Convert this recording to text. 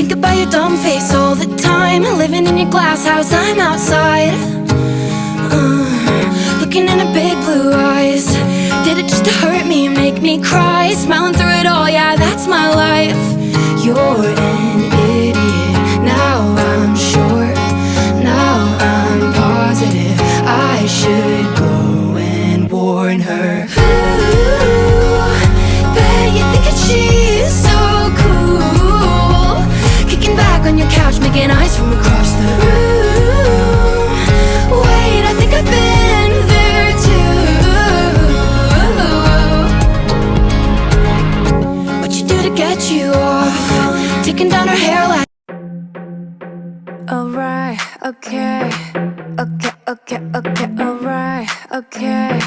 think about your dumb face all the time. Living in your glass house, I'm outside. Looking in her big blue eyes. Did it just to hurt me, make me cry? Smiling through it all, yeah, that's my life. You're an idiot. Now I'm sure. Now I'm positive. I should go and warn her. Ooh, bet you think that she's so cool. Kicking back on your couch, making eyes from across the room. Wait, I think I've been there too. What you do to get you off? Taking down her hair like. Alright, okay, alright, okay.